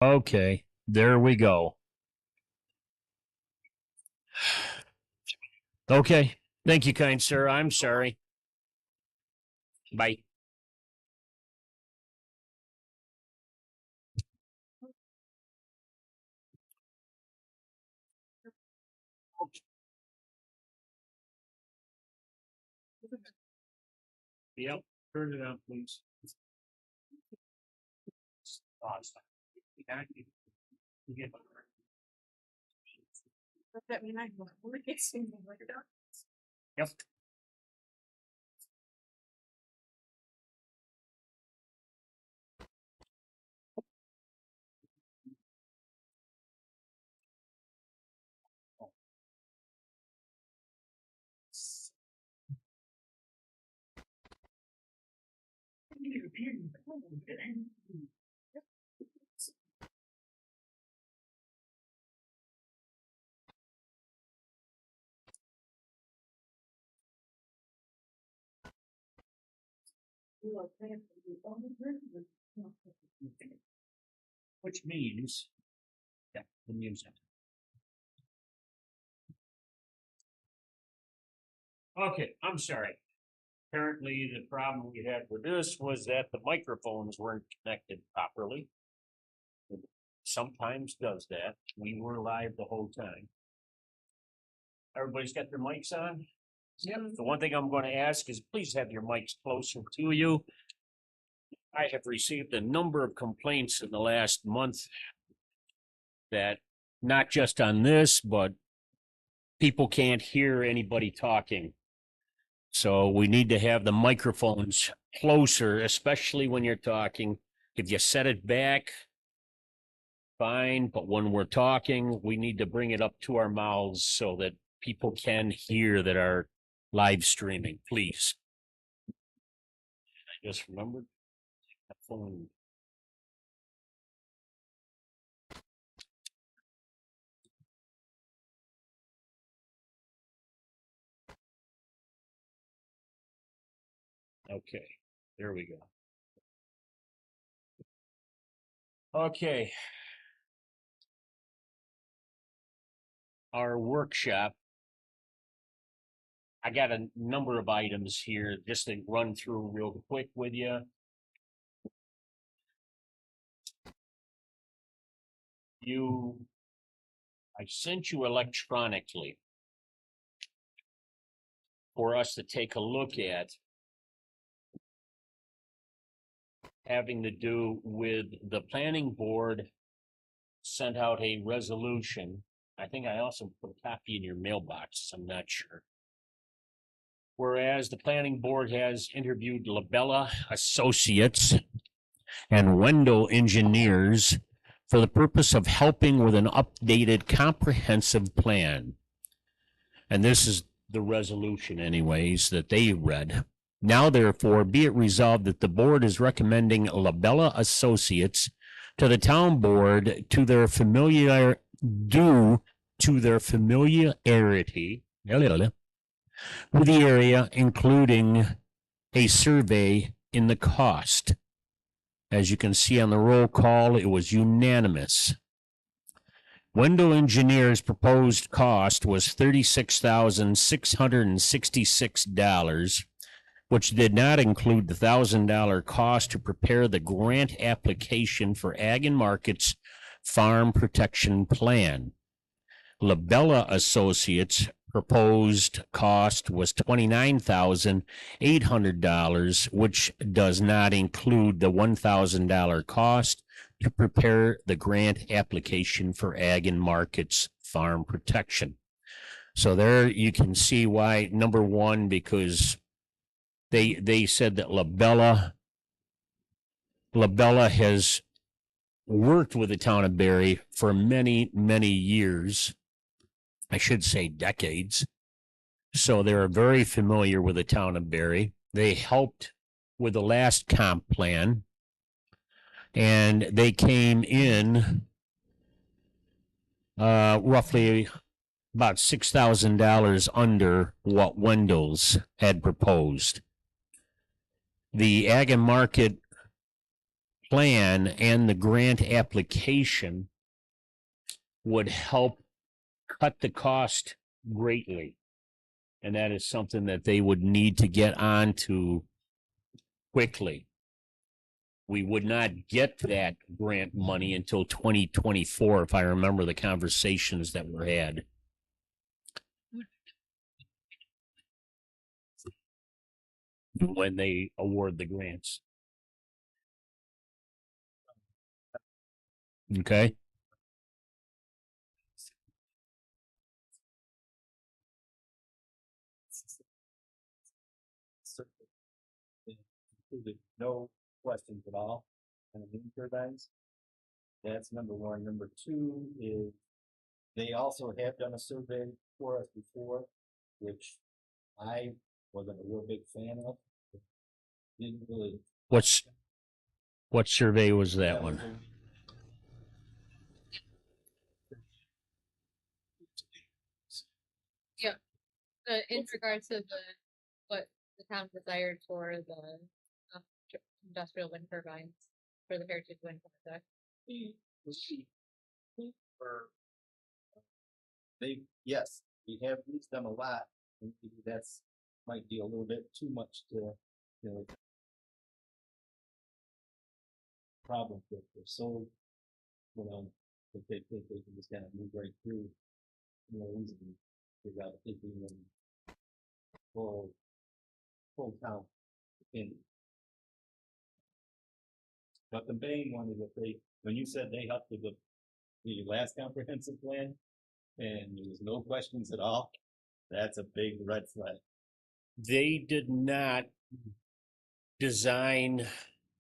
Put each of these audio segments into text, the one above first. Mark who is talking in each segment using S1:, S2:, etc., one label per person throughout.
S1: Okay, there we go. Okay. Thank you, kind sir. I'm sorry. Bye. Yep. Turn it on, please. Awesome. Yep. Which means, yeah, the music. Okay, I'm sorry. Apparently, the problem we had with this was that the microphones weren't connected properly. It sometimes does that. We were live the whole time. Everybody's got their mics on? Yep. The one thing I'm going to ask is please have your mics closer to you. I have received a number of complaints in the last month that not just on this, but people can't hear anybody talking. So we need to have the microphones closer, especially when you're talking. If you set it back, fine. But when we're talking, we need to bring it up to our mouths so that people can hear that are live streaming, please. I just remembered the phone. Okay, there we go. Okay. Our workshop. I got a number of items here just to run through real quick with you. I sent you electronically for us to take a look at, having to do with the planning board sent out a resolution. I think I also put a copy in your mailbox. I'm not sure. Whereas the planning board has interviewed Labella Associates and Wendell Engineers for the purpose of helping with an updated comprehensive plan. And this is the resolution, anyways, that they read. Now, therefore, be it resolved that the board is recommending Labella Associates to the town board due to their familiarity with the area, including a survey in the cost. As you can see on the roll call, it was unanimous. Wendell Engineers' proposed cost was $36,666, which did not include the $1,000 cost to prepare the grant application for Ag and Markets Farm Protection Plan. Labella Associates' proposed cost was $29,800, which does not include the $1,000 cost to prepare the grant application for Ag and Markets Farm Protection. So there you can see why, number one, because they said that Labella has worked with the town of Barre for many, many years. I should say decades. So they're very familiar with the town of Barre. They helped with the last comp plan, and they came in roughly about $6,000 under what Wendell's had proposed. The Ag and Market plan and the grant application would help cut the cost greatly. And that is something that they would need to get onto quickly. We would not get that grant money until 2024, if I remember the conversations that were had. When they award the grants. Okay.
S2: No questions at all on the wind turbines. That's number one. Number two is they also have done a survey for us before, which I wasn't a real big fan of. Didn't really.
S1: What survey was that one?
S3: Yeah, in regards to what the town desired for the industrial wind turbines for the Heritage Wind Project.
S2: Yes, we have used them a lot. And that's might be a little bit too much to, problem with. They're so, if they think they can just kind of move right through, easily without thinking them full town in. But the main one is that when you said they helped with the last comprehensive plan, and there was no questions at all, that's a big red flag.
S1: They did not design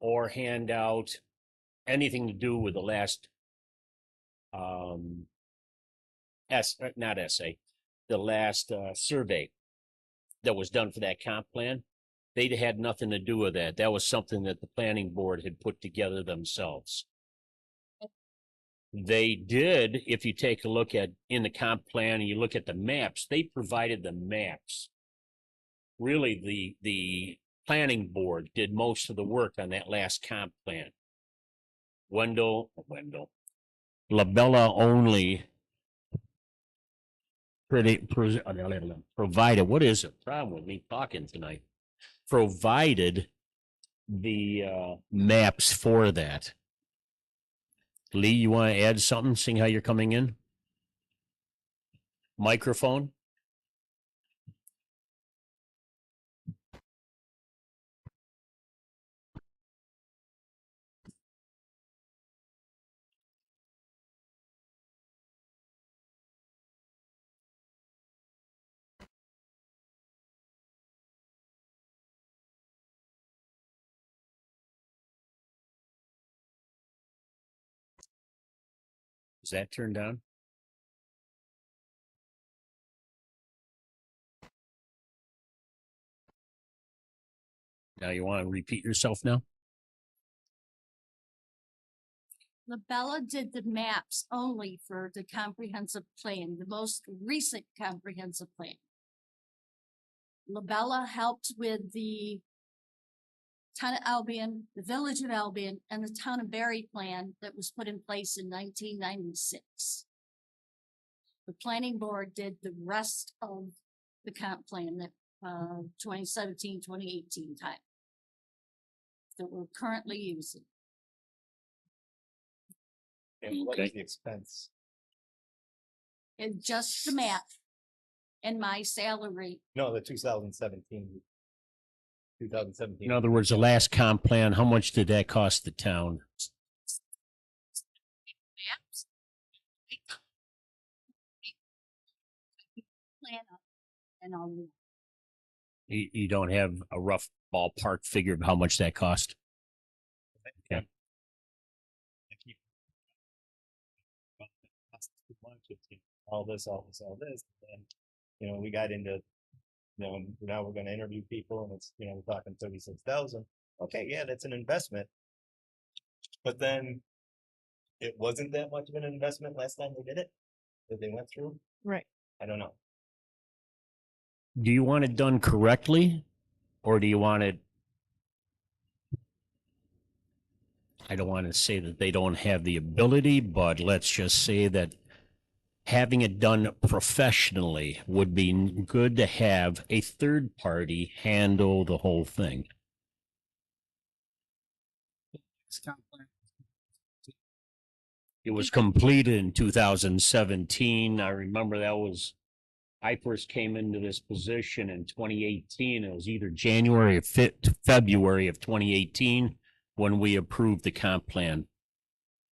S1: or hand out anything to do with the last survey that was done for that comp plan. They had nothing to do with that. That was something that the planning board had put together themselves. They did, if you take a look at in the comp plan and you look at the maps, they provided the maps. Really, the planning board did most of the work on that last comp plan. LaBella only provided, what is the problem with me talking tonight? Provided the maps for that. Lee, you want to add something, seeing how you're coming in? Microphone? Is that turned on? Now you want to repeat yourself now?
S4: LaBella did the maps only for the comprehensive plan, the most recent comprehensive plan. LaBella helped with the town of Albion, the village of Albion, and the town of Barry plan that was put in place in 1996. The planning board did the rest of the comp plan that 2017, 2018 time that we're currently using.
S2: And what is the expense?
S4: And just the map and my salary.
S2: No, the 2017.
S1: In other words, the last comp plan, how much did that cost the town?
S4: Plan and all.
S1: You don't have a rough ballpark figure of how much that cost? Okay.
S2: All this. And, we got into, now we're going to interview people, and it's, we're talking 36,000. Okay, yeah, that's an investment. But then it wasn't that much of an investment last time they did it that they went through.
S3: Right.
S2: I don't know.
S1: Do you want it done correctly, or do you want it? I don't want to say that they don't have the ability, but let's just say that having it done professionally would be good to have a third party handle the whole thing.
S5: This comp plan.
S1: It was completed in 2017. I remember that was, I first came into this position in 2018. It was either January or February of 2018 when we approved the comp plan.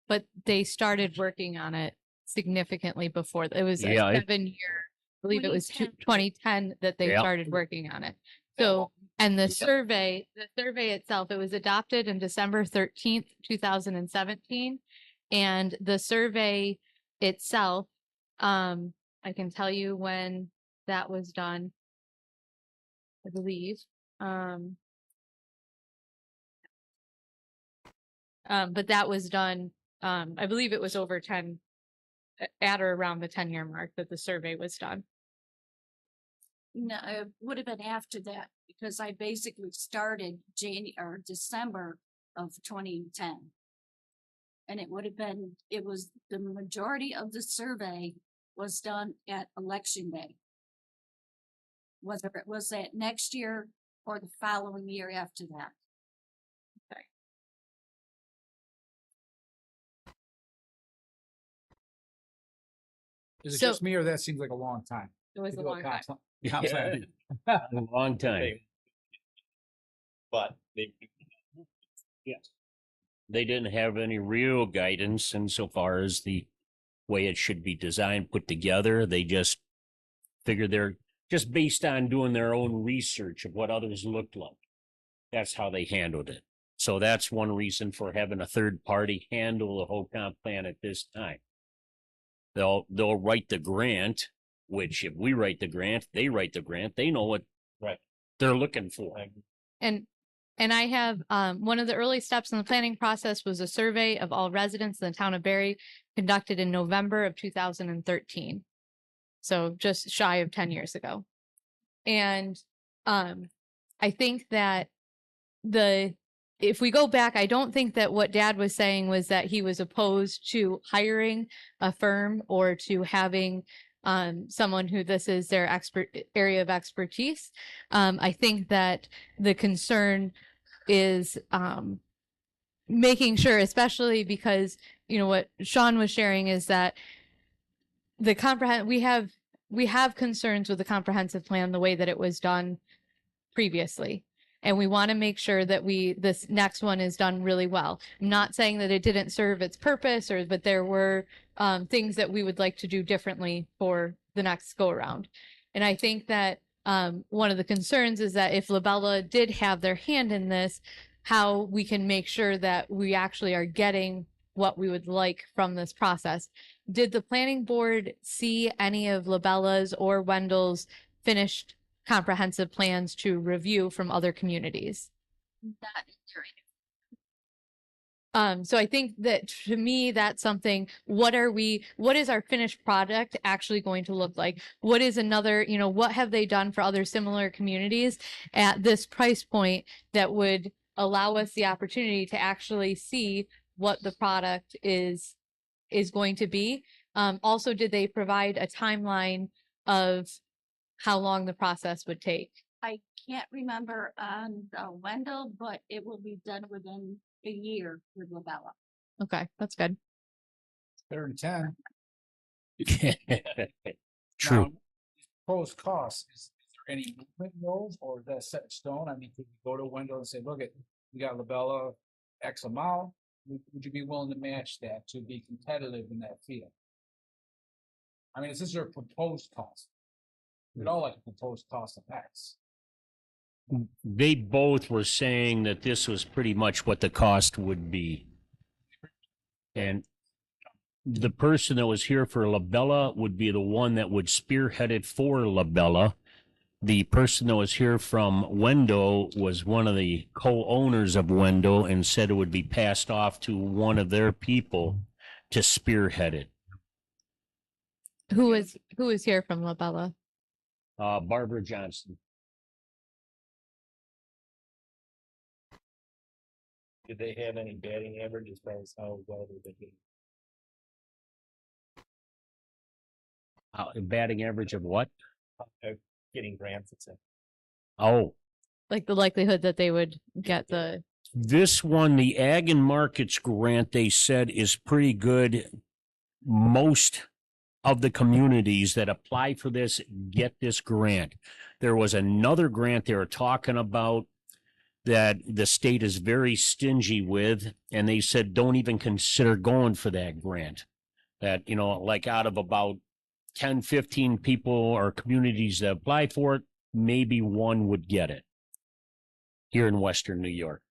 S3: But they started working on it significantly before. It was a
S1: Yeah,
S3: 7-year, I believe it was
S4: 2010.
S3: 2010 that they
S1: Yeah.
S3: started working on it. So, and the survey itself, it was adopted in December 13th, 2017. And the survey itself, I can tell you when that was done, I believe. But that was done, I believe it was over 10, at or around the 10-year mark that the survey was done.
S4: No, it would have been after that because I basically started December of 2010. And it would have been, it was the majority of the survey was done at election day. Whether it was that next year or the following year after that.
S5: Is it
S3: So-
S5: just me or that seems like a long time?
S3: It was
S5: to
S3: a
S5: do
S3: long time.
S5: comp plan?
S1: A long time.
S2: But they,
S1: Yes. They didn't have any real guidance insofar as the way it should be designed, put together. They just figured they're just based on doing their own research of what others looked like. That's how they handled it. So that's one reason for having a third party handle the whole comp plan at this time. They'll write the grant, which if we write the grant, they write the grant, they know what
S2: right.
S1: they're looking for.
S3: And I have, one of the early steps in the planning process was a survey of all residents in the town of Barry conducted in November of 2013. So just shy of 10 years ago. And, I think that if we go back, I don't think that what Dad was saying was that he was opposed to hiring a firm or to having someone who this is their area of expertise. I think that the concern is making sure, especially because, you know, what Sean was sharing is that we have concerns with the comprehensive plan, the way that it was done previously. And we want to make sure that this next one is done really well. I'm not saying that it didn't serve its purpose but there were things that we would like to do differently for the next go around. And I think that one of the concerns is that if Labella did have their hand in this, how we can make sure that we actually are getting what we would like from this process. Did the planning board see any of Labella's or Wendell's finished comprehensive plans to review from other communities?
S4: Not during.
S3: So I think that to me, that's something, what is our finished product actually going to look like? What is another, what have they done for other similar communities at this price point that would allow us the opportunity to actually see what the product is going to be? Also, did they provide a timeline of how long the process would take?
S4: I can't remember on Wendell, but it will be done within a year with Labella.
S3: Okay, that's good.
S5: Better than 10.
S1: True.
S5: Now, proposed costs, is there any movement in those, or is that set in stone? I mean, could you go to Wendell and say, look, we got Labella X amount, would you be willing to match that to be competitive in that field? I mean, is this your proposed cost? We'd all like a proposed cost of X.
S1: They both were saying that this was pretty much what the cost would be. And the person that was here for Labella would be the one that would spearhead it for Labella. The person that was here from Wendell was one of the co-owners of Wendell and said it would be passed off to one of their people to spearhead it.
S3: Who is here from Labella?
S1: Barbara Johnson.
S2: Did they have any batting average as far as how well they've been getting?
S1: A batting average of what?
S2: Getting grants, etc.
S1: Oh,
S3: Like the likelihood that they would get the,
S1: this one, the Ag and Markets grant, they said is pretty good. Most of the communities that apply for this get this grant. There was another grant they were talking about that the state is very stingy with, and they said don't even consider going for that grant. That, you know, like out of about 10, 15 people or communities that apply for it, maybe one would get it here in Western New York.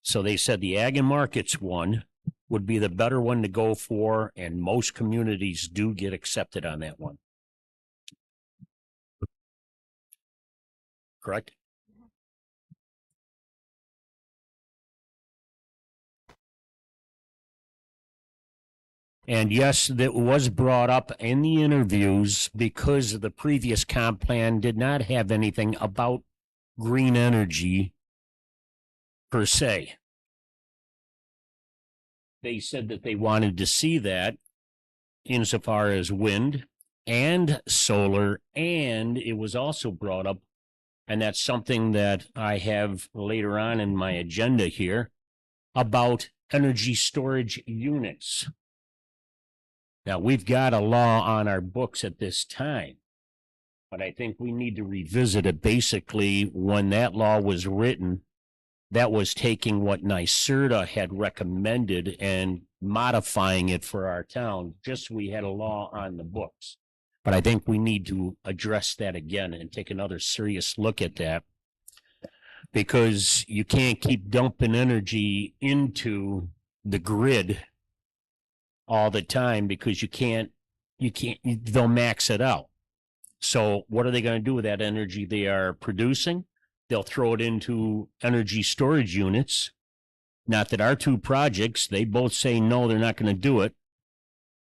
S1: So they said the Ag and Markets one would be the better one to go for, and most communities do get accepted on that one. Correct? And yes, that was brought up in the interviews because the previous comp plan did not have anything about green energy per se. They said that they wanted to see that insofar as wind and solar, and it was also brought up, and that's something that I have later on in my agenda here, about energy storage units. Now, we've got a law on our books at this time, but I think we need to revisit it. Basically, when that law was written, that was taking what NYSERDA had recommended and modifying it for our town, just so we had a law on the books. But I think we need to address that again and take another serious look at that, because you can't keep dumping energy into the grid all the time, because they'll max it out. So what are they going to do with that energy they are producing? They'll throw it into energy storage units. Not that our two projects, they both say no, they're not going to do it.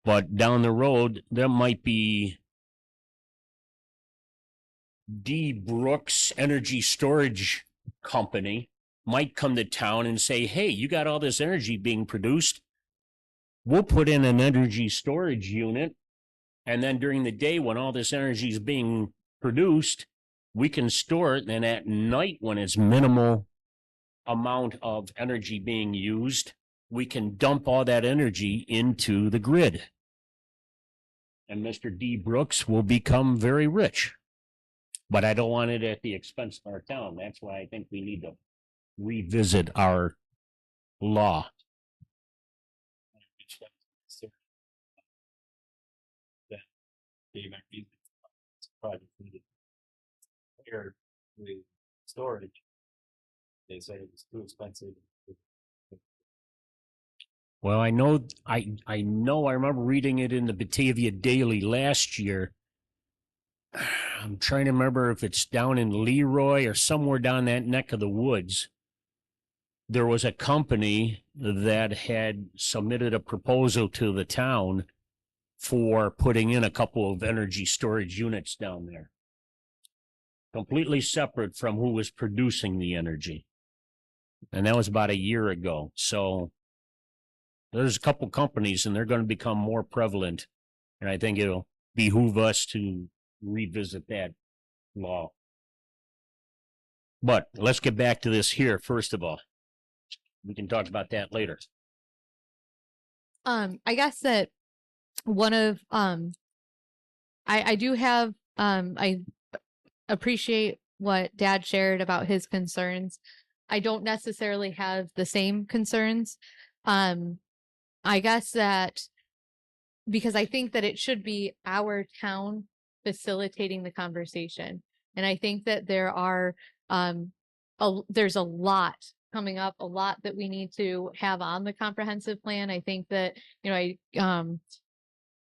S1: But down the road, there might be D. Brooks Energy Storage Company might come to town and say, hey, you got all this energy being produced. We'll put in an energy storage unit. And then during the day when all this energy is being produced, we can store it. And at night when it's minimal amount of energy being used, we can dump all that energy into the grid. And Mr. D. Brooks will become very rich. But I don't want it at the expense of our town. That's why I think we need to revisit our law.
S2: Project needed here with storage. They said it was too expensive.
S1: Well, I know I remember reading it in the Batavia Daily last year. I'm trying to remember if it's down in Leroy or somewhere down that neck of the woods. There was a company that had submitted a proposal to the town for putting in a couple of energy storage units down there, completely separate from who was producing the energy. And that was about a year ago. So there's a couple companies, and they're going to become more prevalent. And I think it'll behoove us to revisit that law. But let's get back to this here, first of all. We can talk about that later.
S3: I guess that one of, I do have, I appreciate what Dad shared about his concerns. I don't necessarily have the same concerns. I guess that because I think that it should be our town facilitating the conversation. And I think that there are, there's a lot coming up, a lot that we need to have on the comprehensive plan. I think that, you know, I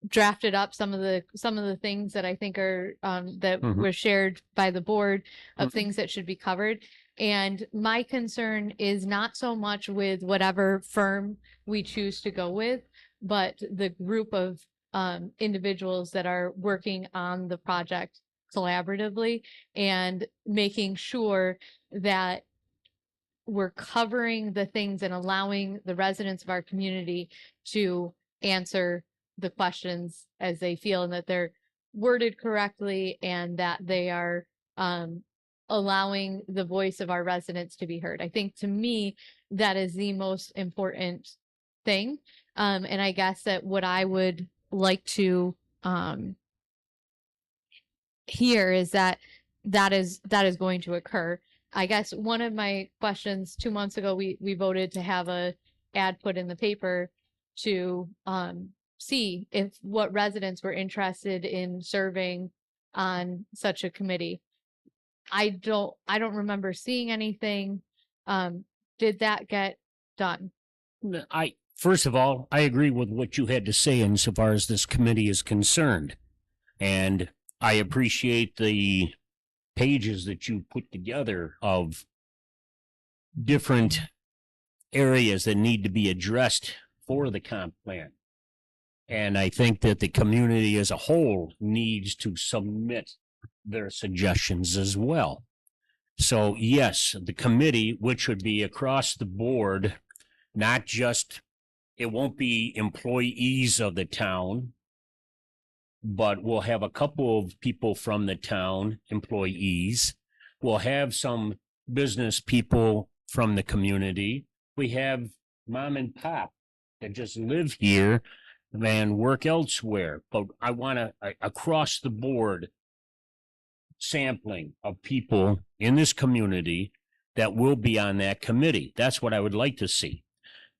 S3: drafted up some of the things that I think are that were shared by the board of things that should be covered. And my concern is not so much with whatever firm we choose to go with, but the group of individuals that are working on the project collaboratively and making sure that we're covering the things and allowing the residents of our community to answer the questions as they feel, and that they're worded correctly, and that they are allowing the voice of our residents to be heard. I think, to me, that is the most important thing. And I guess that what I would like to hear is that is going to occur. I guess one of my questions 2 months ago, we voted to have a ad put in the paper to see if what residents were interested in serving on such a committee. I don't remember seeing anything. Did that get done?
S1: First of all, I agree with what you had to say insofar as this committee is concerned. And I appreciate the pages that you put together of different areas that need to be addressed for the comp plan. And I think that the community as a whole needs to submit their suggestions as well. So yes, the committee, which would be across the board, not just, it won't be employees of the town, but we'll have a couple of people from the town, employees. We'll have some business people from the community. We have mom and pop that just live here and work elsewhere. But I want to, across the board, sampling of people in this community that will be on that committee. That's what I would like to see.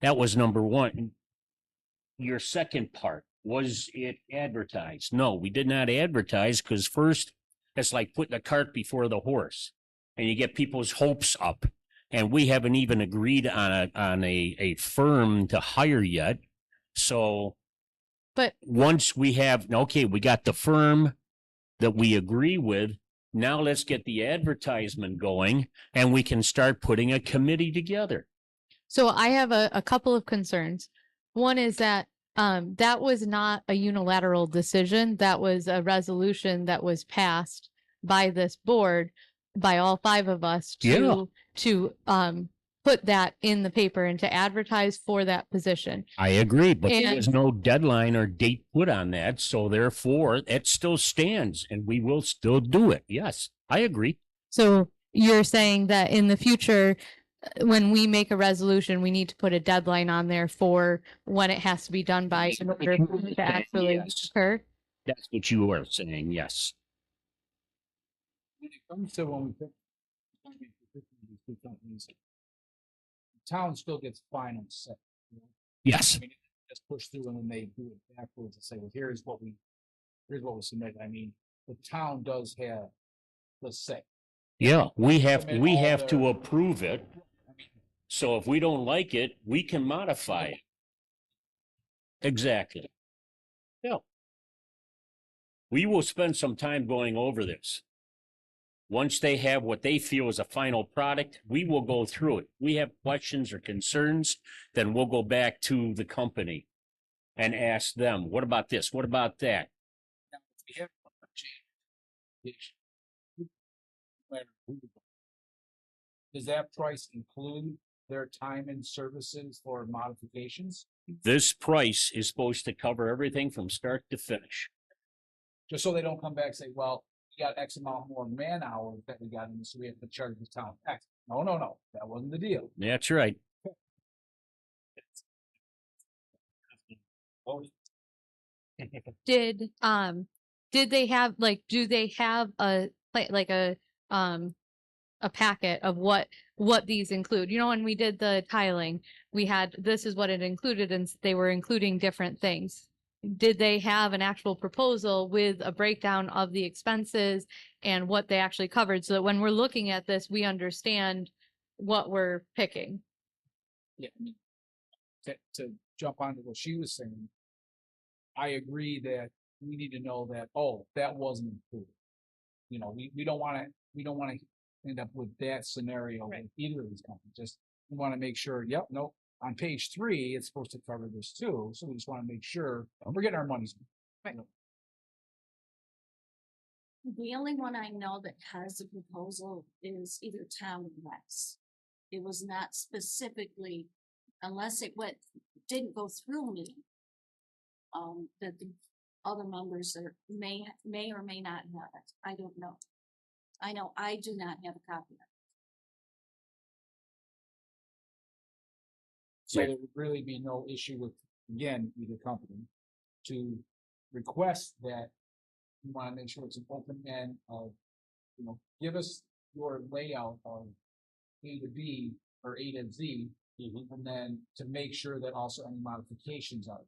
S1: That was number one. Your second part, was it advertised? No, we did not advertise, because first, it's like putting the cart before the horse, and you get people's hopes up. And we haven't even agreed on a firm to hire yet. So,
S3: but
S1: once we have, okay, we got the firm that we agree with. Now let's get the advertisement going, and we can start putting a committee together.
S3: So I have a couple of concerns. One is that that was not a unilateral decision. That was a resolution that was passed by this board, by all five of us, to put that in the paper and to advertise for that position.
S1: I agree, but
S3: And
S1: there was no deadline or date put on that. So therefore, it still stands, and we will still do it. Yes, I agree.
S3: so you're saying that in the future, when we make a resolution, we need to put a deadline on there for when it has to be done by in order for it to actually
S1: Yes.
S3: occur?
S1: That's what you are saying, yes.
S5: When it comes to when we pick these two companies, the town still gets final say. You know?
S1: Yes.
S5: I mean, just push through and then they do it backwards and say, well, here's what we submitted. I mean, the town does have the say.
S1: Yeah, we have
S5: Submit all
S1: to
S5: their-
S1: approve it.
S5: I mean,
S1: So if we don't like it, we can modify it. Exactly. Yeah. We will spend some time going over this. Once they have what they feel is a final product, we will go through it. We have questions or concerns, then we'll go back to the company and ask them, what about this? What about that?
S5: now, if we have a change, no matter who, does that price include their time and services for modifications?
S1: This price is supposed to cover everything from start to finish.
S5: Just so they don't come back and say, well, we got X amount more man hours that we got in, so we have to charge the town X. No, that wasn't the deal.
S1: That's right.
S3: Did they have, like, do they have a packet of what these include? You know, when we did the tiling, we had, this is what it included, and they were including different things. Did they have an actual proposal with a breakdown of the expenses and what they actually covered, so that when we're looking at this, we understand what we're picking?
S5: Yeah, I mean, to jump onto what she was saying, I agree that we need to know that, oh, that wasn't included. You know, we don't want to end up with that scenario with either of these companies. Just, we want to make sure, yep, nope, on page 3, it's supposed to cover this too. So we just want to make sure we're getting our money's worth.
S4: Right. The only one I know that has a proposal is either Town or Rex. It was not specifically, unless it didn't go through me. That the other members may or may not have it. I don't know. I know I do not have a copy of it.
S5: So there would really be no issue with, again, either company to request that you want to make sure it's an open end of, give us your layout of A to B or A to Z, and then to make sure that also any modifications are.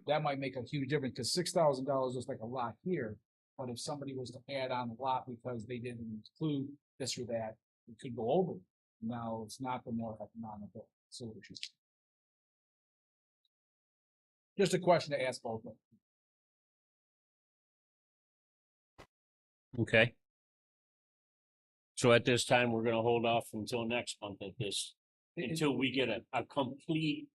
S5: That might make a huge difference because $6,000 is like a lot here. But if somebody was to add on a lot because they didn't include this or that, it could go over. Now it's not the more economical solution. Just a question to ask both of them.
S1: Okay. So at this time, we're gonna hold off until next month at this, until we get a complete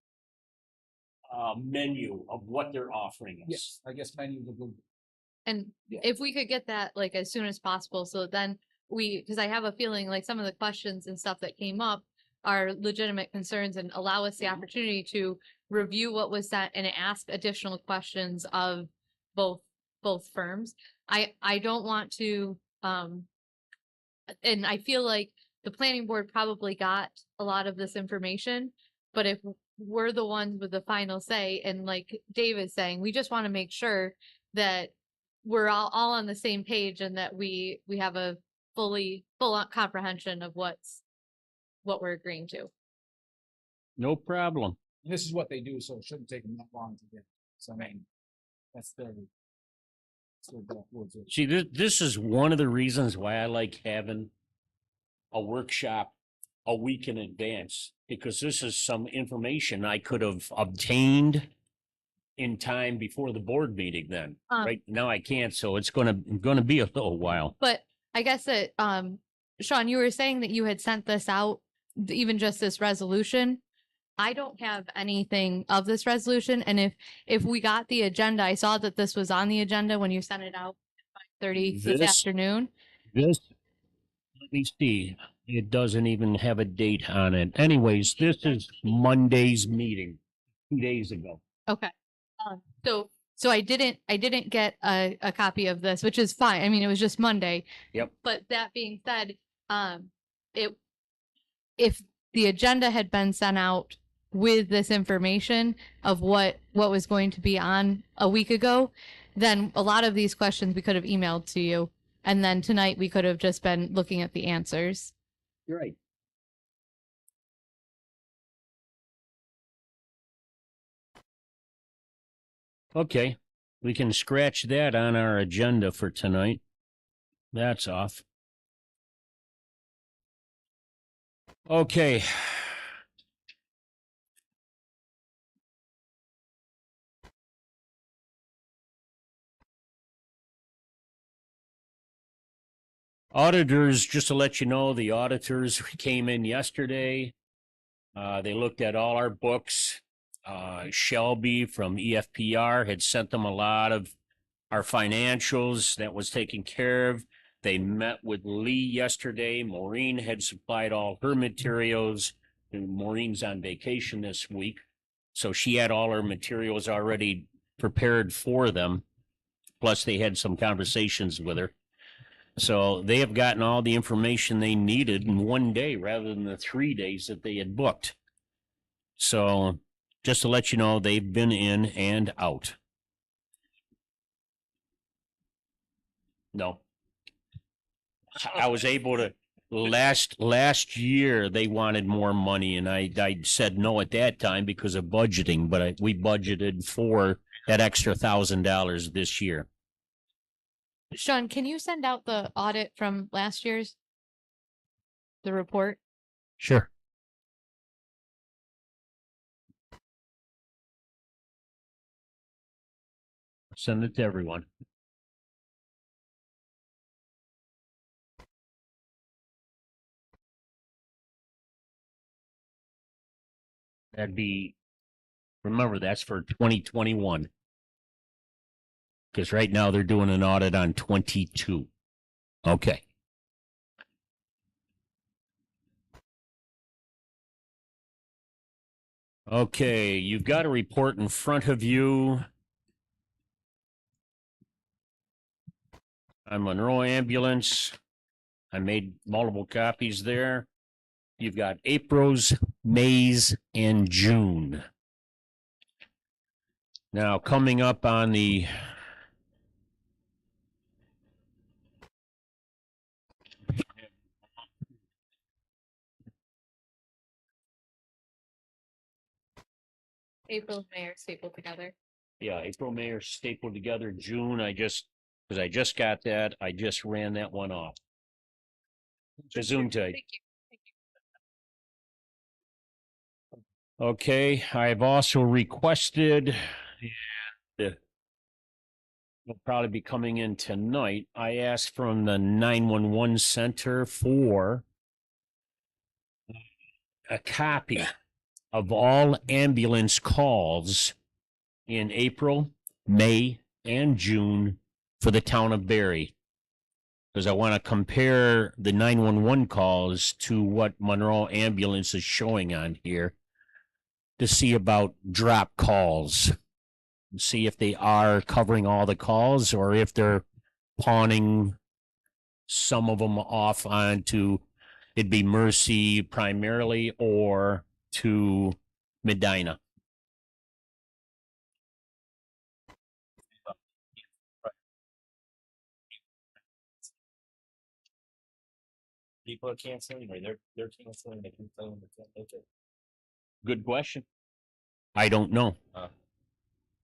S1: menu of what they're offering us.
S5: Yes, I guess menus are good.
S3: And
S5: Yeah.
S3: if we could get that like as soon as possible, so then because I have a feeling like some of the questions and stuff that came up are legitimate concerns and allow us the opportunity to review what was sent and ask additional questions of both firms. I don't want to, and I feel like the planning board probably got a lot of this information, but if we're the ones with the final say, and like Dave is saying, we just want to make sure that we're all on the same page and that we have a full on comprehension of what we're agreeing to.
S1: No problem.
S5: And this is what they do, so it shouldn't take them that long to get. So I mean, that's their backwards.
S1: See, this is one of the reasons why I like having a workshop a week in advance, because this is some information I could have obtained in time before the board meeting then. Right now I can't, so it's gonna be a little while.
S3: But I guess that, Sean, you were saying that you had sent this out, even just this resolution. I don't have anything of this resolution, and if we got the agenda, I saw that this was on the agenda when you sent it out at 5:30 this afternoon.
S1: Let me see. It doesn't even have a date on it. Anyways, this is Monday's meeting, 2 days ago.
S3: Okay. So I didn't get a copy of this, which is fine. I mean, it was just Monday.
S1: Yep.
S3: But that being said, if the agenda had been sent out with this information of what was going to be on a week ago, then a lot of these questions we could have emailed to you. And then tonight we could have just been looking at the answers.
S1: You're right. Okay, we can scratch that on our agenda for tonight. That's off. Okay. Auditors, just to let you know, the auditors came in yesterday. They looked at all our books. Shelby from EFPR had sent them a lot of our financials that was taken care of. They met with Lee yesterday. Maureen had supplied all her materials. And Maureen's on vacation this week, so she had all her materials already prepared for them. Plus, they had some conversations with her. So they have gotten all the information they needed in one day rather than the 3 days that they had booked. So just to let you know, they've been in and out. No. I was able to, last year they wanted more money, and I said no at that time because of budgeting, but we budgeted for that extra $1,000 this year.
S3: Sean, can you send out the audit from last year's, the report?
S1: Sure. Send it to everyone. That'd be, remember, that's for 2021. Because right now they're doing an audit on 22. Okay. Okay, you've got a report in front of you on Monroe Ambulance. I made multiple copies there. You've got April's, May's, and June. Now, coming up on the
S3: April, May are stapled together.
S1: yeah, April, May are stapled together. June, because I just got that, I just ran that one off. Gesundheit.
S3: Thank you.
S1: Okay, I've also requested, and will probably be coming in tonight. I asked from the 911 center for a copy of all ambulance calls in April, May, and June for the town of Barry. Because I want to compare the 911 calls to what Monroe Ambulance is showing on here to see about drop calls. See if they are covering all the calls or if they're pawning some of them off onto, it'd be Mercy primarily or to Medina.
S2: People are canceling, or they're canceling. They can tell them they can't make it.
S1: Good question. I don't know.
S2: Uh.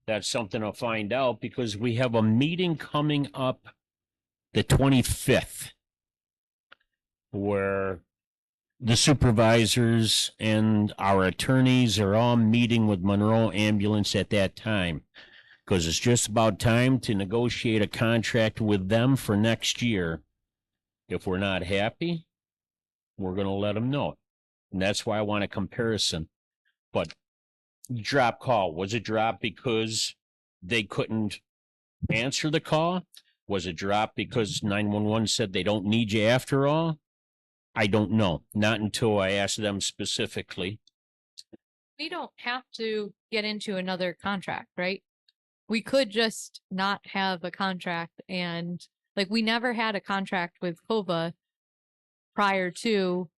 S1: That's something I'll find out because we have a meeting coming up the 25th where the supervisors and our attorneys are all meeting with Monroe Ambulance at that time because it's just about time to negotiate a contract with them for next year. If we're not happy, we're going to let them know. And that's why I want a comparison. But drop call, was it dropped because they couldn't answer the call? Was it dropped because 911 said they don't need you after all? I don't know. Not until I asked them specifically.
S3: We don't have to get into another contract, right? We could just not have a contract and like we never had a contract with COVA prior to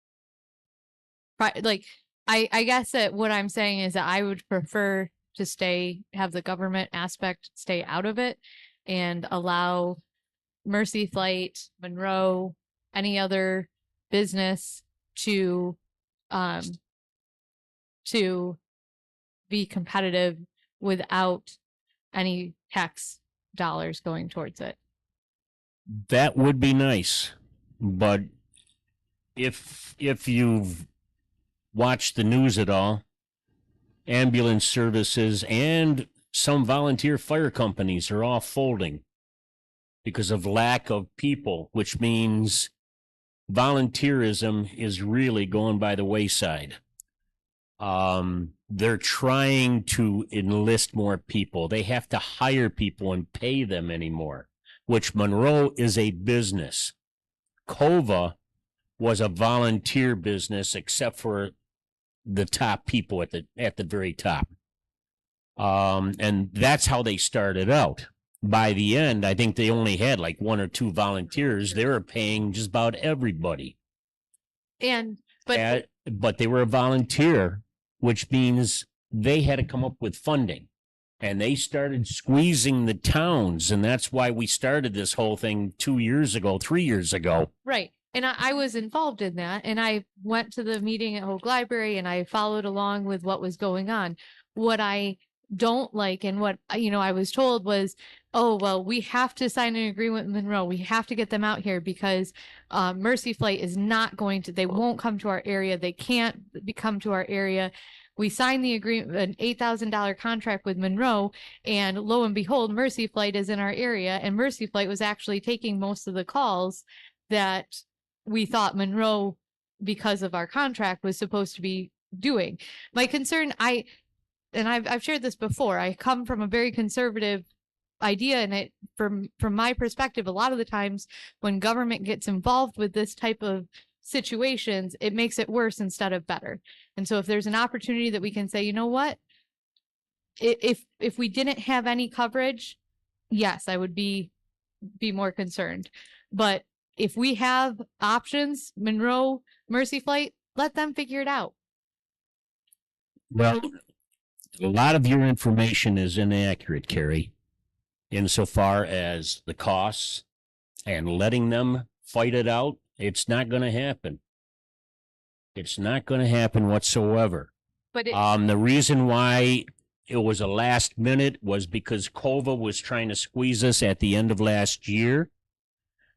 S3: like I guess that what I'm saying is that I would prefer to have the government aspect stay out of it and allow Mercy Flight, Monroe, any other business to be competitive without any tax dollars going towards it.
S1: That would be nice. But if you've watched the news at all, ambulance services and some volunteer fire companies are all folding because of lack of people, which means volunteerism is really going by the wayside. They're trying to enlist more people. They have to hire people and pay them anymore, which Monroe is a business. COVA was a volunteer business, except for the top people at the very top. And that's how they started out. By the end, I think they only had like 1 or 2 volunteers. They were paying just about everybody. But they were a volunteer, which means they had to come up with funding. And they started squeezing the towns. And that's why we started this whole thing 2 years ago, 3 years ago.
S3: Right. And I was involved in that. And I went to the meeting at Hoag Library and I followed along with what was going on. What I don't like and what, I was told was, oh, well, we have to sign an agreement with Monroe. We have to get them out here because Mercy Flight is not going to, they won't come to our area. They can't come to our area. We signed the agreement, an $8,000 contract with Monroe, and lo and behold, Mercy Flight is in our area. And Mercy Flight was actually taking most of the calls that we thought Monroe, because of our contract, was supposed to be doing. My concern, I've shared this before, I come from a very conservative idea, and it from my perspective, a lot of the times when government gets involved with this type of situations, it makes it worse instead of better. And so if there's an opportunity that we can say, you know what, if we didn't have any coverage, yes, I would be more concerned. But if we have options, Monroe, Mercy Flight, let them figure it out.
S1: Well, a lot of your information is inaccurate, Carrie, insofar as the costs and letting them fight it out. It's not going to happen. It's not going to happen whatsoever.
S3: But
S1: The reason why it was a last minute was because COVA was trying to squeeze us at the end of last year,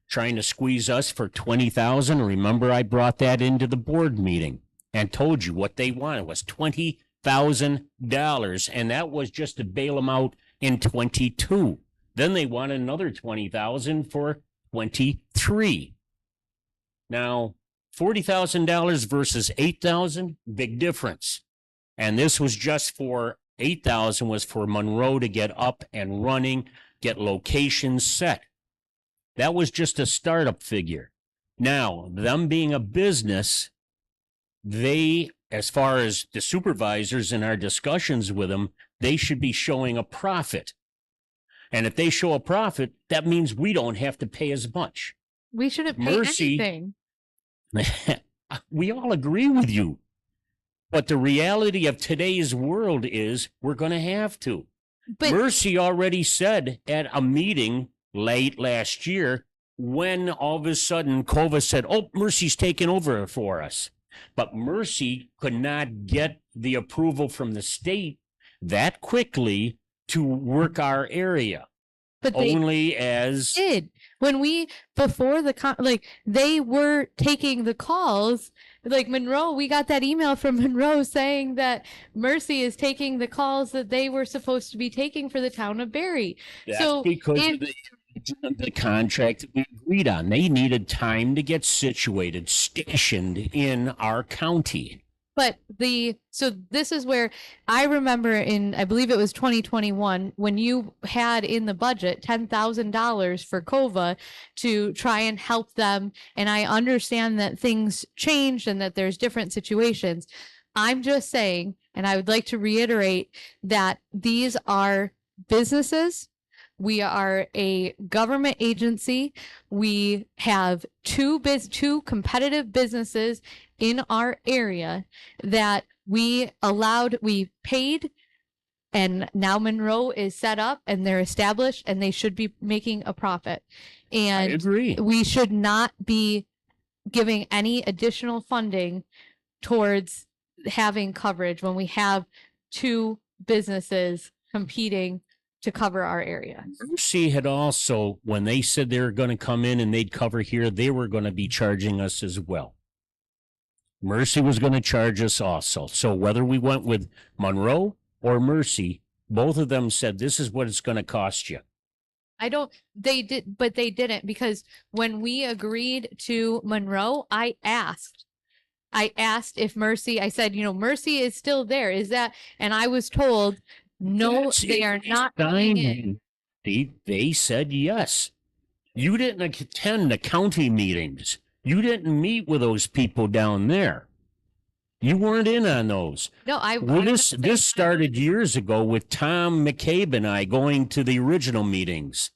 S1: trying to squeeze us for 20,000. Remember, I brought that into the board meeting and told you what they wanted was $20,000, and that was just to bail them out in 22. Then they wanted another 20,000 for 23. Now, $40,000 versus 8,000, big difference. And this was just for 8,000 was for Monroe to get up and running, get locations set. That was just a startup figure. Now, them being a business, they, as far as the supervisors in our discussions with them, they should be showing a profit. And if they show a profit, that means we don't have to pay as much.
S3: we shouldn't pay
S1: Mercy.
S3: anything.
S1: We all agree with you. But the reality of today's world is we're going to have to.
S3: But
S1: Mercy already said at a meeting late last year when all of a sudden COVA said, oh, Mercy's taking over for us. But Mercy could not get the approval from the state that quickly to work our area.
S3: but they
S1: Only as
S3: did when we before the like they were taking the calls. Like Monroe, we got that email from Monroe saying that Mercy is taking the calls that they were supposed to be taking for the town of Barry.
S1: that's
S3: So
S1: because
S3: if-
S1: of the contract that we agreed on. They needed time to get situated, stationed in our county.
S3: But so this is where I remember I believe it was 2021 when you had in the budget $10,000 for COVA to try and help them. And I understand that things changed and that there's different situations. I'm just saying, and I would like to reiterate that these are businesses. We are a government agency. We have two competitive businesses in our area that we paid, and now Monroe is set up and they're established and they should be making a profit.
S1: I
S3: And
S1: agree.
S3: we should not be giving any additional funding towards having coverage when we have two businesses competing to cover our area.
S1: Mercy had also, when they said they were going to come in and they'd cover here, they were going to be charging us as well. Mercy was going to charge us also. So whether we went with Monroe or Mercy, both of them said, this is what it's going to cost you.
S3: They didn't, because when we agreed to Monroe, I asked if Mercy, I said, Mercy is still there. Is that, and I was told, no, they are not coming in.
S1: They said yes. You didn't attend the county meetings. You didn't meet with those people down there. You weren't in on those.
S3: No,
S1: Well, this started years ago with Tom McCabe and I going to the original meetings.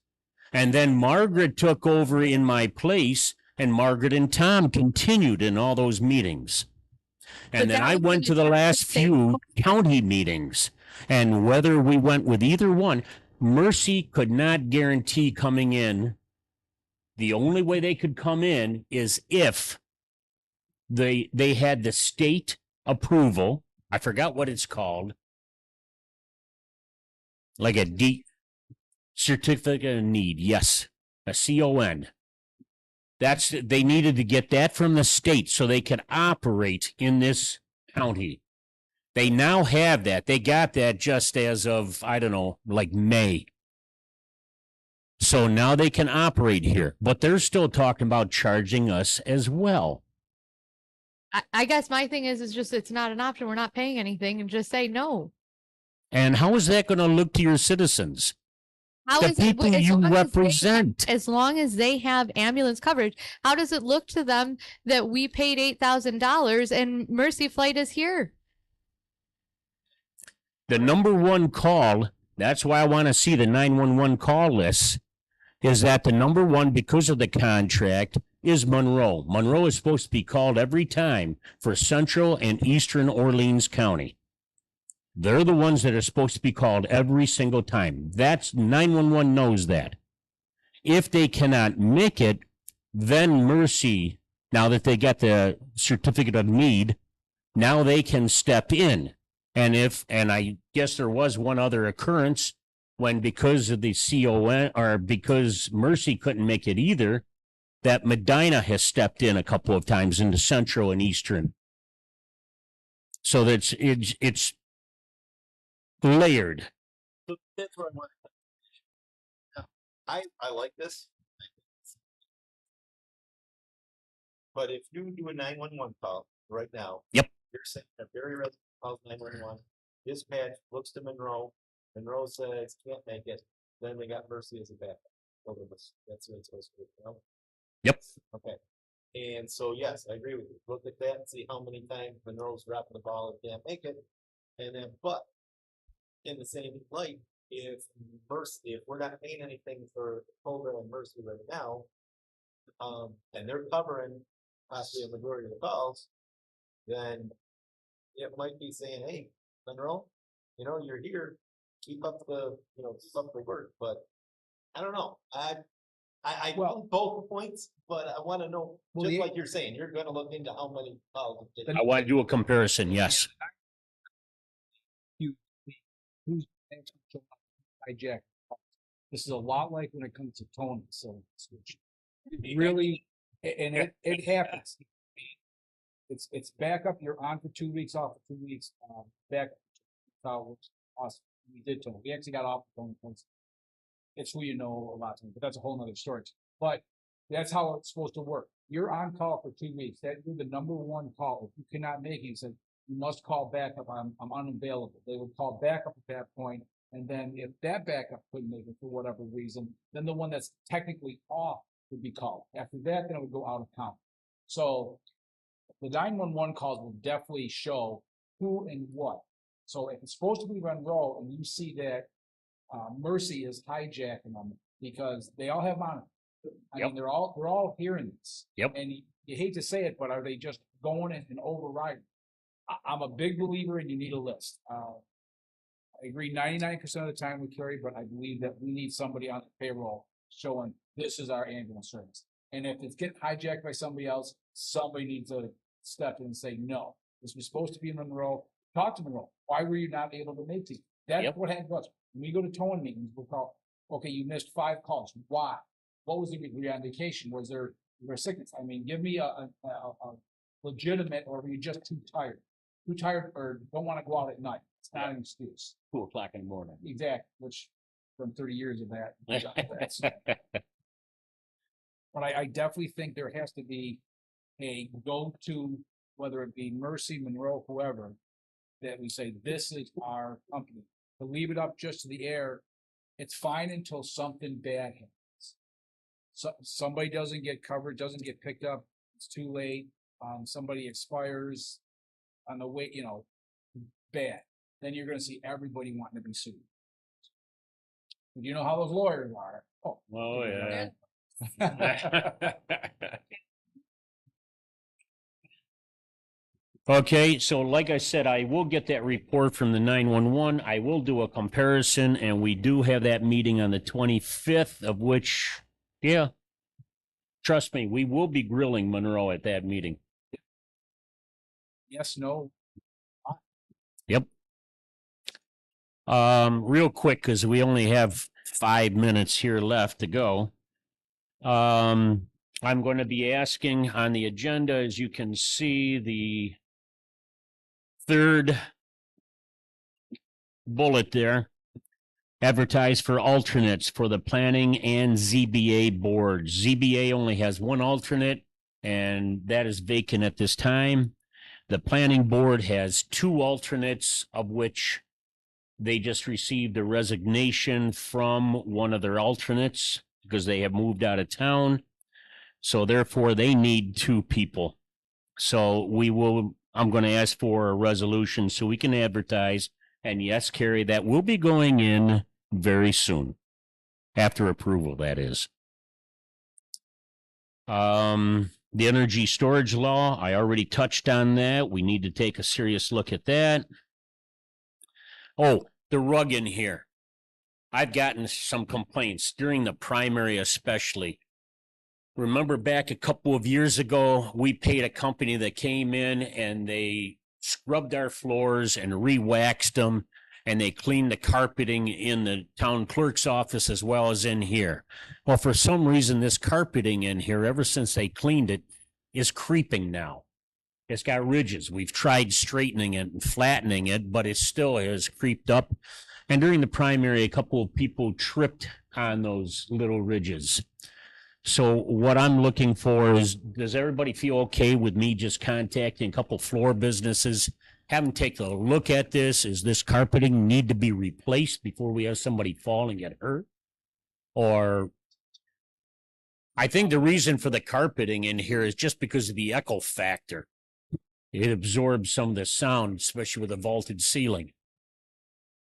S1: And then Margaret took over in my place, and Margaret and Tom continued in all those meetings. And
S3: But
S1: then
S3: that
S1: I
S3: was
S1: went to the last few county meetings. And whether we went with either one, Mercy could not guarantee coming in. The only way they could come in is if they had the state approval. I forgot what it's called. Like a certificate of need. Yes. A CON. They needed to get that from the state so they could operate in this county. They now have that. They got that just as of, I don't know, like May. So now they can operate here, but they're still talking about charging us as well.
S3: I guess my thing is just, it's not an option. We're not paying anything, and just say no.
S1: And how is that going to look to your citizens?
S3: How
S1: The
S3: is it,
S1: people
S3: as
S1: you
S3: long as they-
S1: represent.
S3: as long as they have ambulance coverage, how does it look to them that we paid $8,000 and Mercy Flight is here?
S1: The number one call, that's why I want to see the 911 call list, is that the number one, because of the contract, is Monroe. Monroe is supposed to be called every time for Central and Eastern Orleans County. They're the ones that are supposed to be called every single time. That's 911 knows that. If they cannot make it, then Mercy, now that they get the certificate of need, now they can step in. And I guess there was one other occurrence when, because of the CON, or because Mercy couldn't make it either, that Medina has stepped in a couple of times into Central and Eastern. So that's it's layered.
S2: So that's where I want. I like this. But if you do a 911 call right now,
S1: Yep.
S2: You're saying a very resident calls 911. Dispatch looks to Monroe. Monroe says can't make it. Then they got Mercy as a backup. That's what it's supposed to be. You know?
S1: Yep.
S2: Okay. And so yes, I agree with you. Look at that and see how many times Monroe's dropping the ball and can't make it. And then, but in the same light, if we're not paying anything for Cobra and Mercy right now, and they're covering possibly a majority of the calls, then it might be saying, hey, Monroe, you're here, keep up the work. But I don't know. I
S5: Well-
S2: both points, but I want to know,
S5: Well,
S2: just
S5: the-
S2: like you're saying, you're going to look into how many calls.
S1: I want to do a comparison. Yes.
S5: Who's hijack? This is a lot like when it comes to towing facilities, which really, and it happens. It's back up. You're on for 2 weeks, off for 2 weeks. Back up. That's how it works. Awesome. We did tow. We actually got off the phone once. It's who you know a lot, but that's a whole nother story. But that's how it's supposed to work. You're on call for 2 weeks. That you're the number one call. If you cannot make it, you said you must call backup. I'm unavailable. They would call backup at that point, and then if that backup couldn't make it for whatever reason, then the one that's technically off would be called. After that, then it would go out of count. So the 911 calls will definitely show who and what. So if it's supposed to be Monroe and you see that Mercy is hijacking them because they all have monitors. I
S1: Yep.
S5: mean, we're all hearing this.
S1: Yep.
S5: And you hate to say it, but are they just going and overriding? I'm a big believer in you need a list. I agree 99% of the time with Kerry, but I believe that we need somebody on the payroll showing this is our ambulance service. And if it's getting hijacked by somebody else, somebody needs to step in and say, no, this was supposed to be in Monroe. Talk to Monroe. Why were you not able to make these? That's
S1: Yep.
S5: what happened to us. When we go to towing meetings, we'll call, okay, you missed 5 calls. Why? What was the reason? Were you on vacation? Was there sickness? I mean, give me a legitimate, or were you just too tired? Too tired or don't want to go out at night. It's not an excuse.
S1: 2:00 in the morning.
S5: Exactly, which from 30 years of that. that's- But I definitely think there has to be a go-to, whether it be Mercy, Monroe, whoever, that we say, this is our company. To leave it up just to the air, it's fine until something bad happens. So somebody doesn't get covered, doesn't get picked up, it's too late. Somebody expires on the way, bad. Then you're gonna see everybody wanting to be sued. And you know how those lawyers are.
S1: Oh, yeah. Okay, so like I said, I will get that report from the 911. I will do a comparison, and we do have that meeting on the 25th, of which, yeah, trust me, we will be grilling Monroe at that meeting.
S5: Yes, no.
S1: Yep. Real quick, because we only have 5 minutes here left to go. I'm going to be asking on the agenda, as you can see, the third bullet there, advertise for alternates for the planning and ZBA boards. ZBA only has one alternate, and that is vacant at this time. The planning board has 2 alternates, of which They just received a resignation from one of their alternates because they have moved out of town. So therefore, they need 2 people. So I'm going to ask for a resolution so we can advertise. And yes, Carrie, that will be going in very soon. After approval, that is. The energy storage law, I already touched on that. We need to take a serious look at that. Oh, the rug in here. I've gotten some complaints during the primary, especially. Remember back a couple of years ago, we paid a company that came in and they scrubbed our floors and re-waxed them, and they cleaned the carpeting in the town clerk's office as well as in here. Well, for some reason, this carpeting in here, ever since they cleaned it, is creeping now. It's got ridges. We've tried straightening it and flattening it, but it still has creeped up. And during the primary, a couple of people tripped on those little ridges. So what I'm looking for is, does everybody feel okay with me just contacting a couple floor businesses, have them take a look at this? Is this carpeting need to be replaced before we have somebody fall and get hurt? Or I think the reason for the carpeting in here is just because of the echo factor. It absorbs some of the sound, especially with a vaulted ceiling.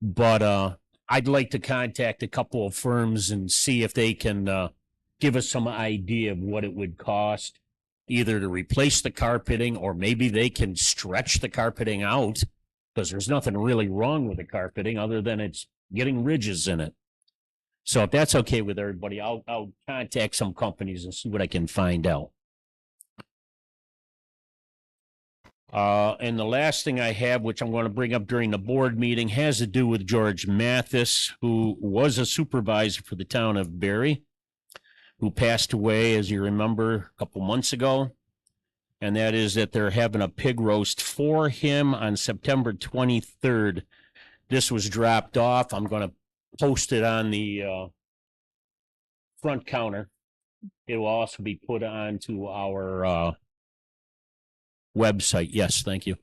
S1: But I'd like to contact a couple of firms and see if they can give us some idea of what it would cost either to replace the carpeting, or maybe they can stretch the carpeting out, because there's nothing really wrong with the carpeting other than it's getting ridges in it. So if that's okay with everybody, I'll contact some companies and see what I can find out. And the last thing I have, which I'm going to bring up during the board meeting, has to do with George Mathis, who was a supervisor for the town of Barry, who passed away, as you remember, a couple months ago. And that is that they're having a pig roast for him on September 23rd. This was dropped off. I'm going to post it on the front counter. It will also be put onto our website. Yes, thank you.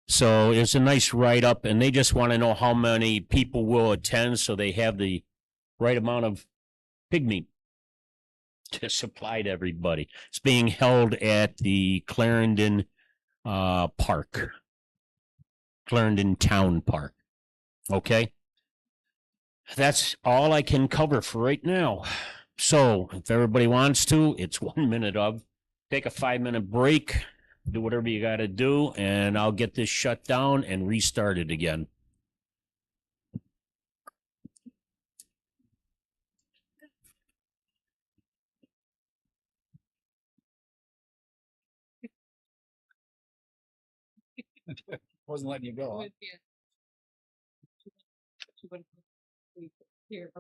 S1: So it's a nice write-up, and they just want to know how many people will attend so they have the right amount of pig meat to supply to everybody. It's being held at the Clarendon Park, Clarendon Town Park. Okay. That's all I can cover for right now. So if everybody wants to, it's 1 minute of, take a 5-minute break, do whatever you got to do, and I'll get this shut down and restart it again.
S5: Wasn't letting you go. Huh?
S6: Here.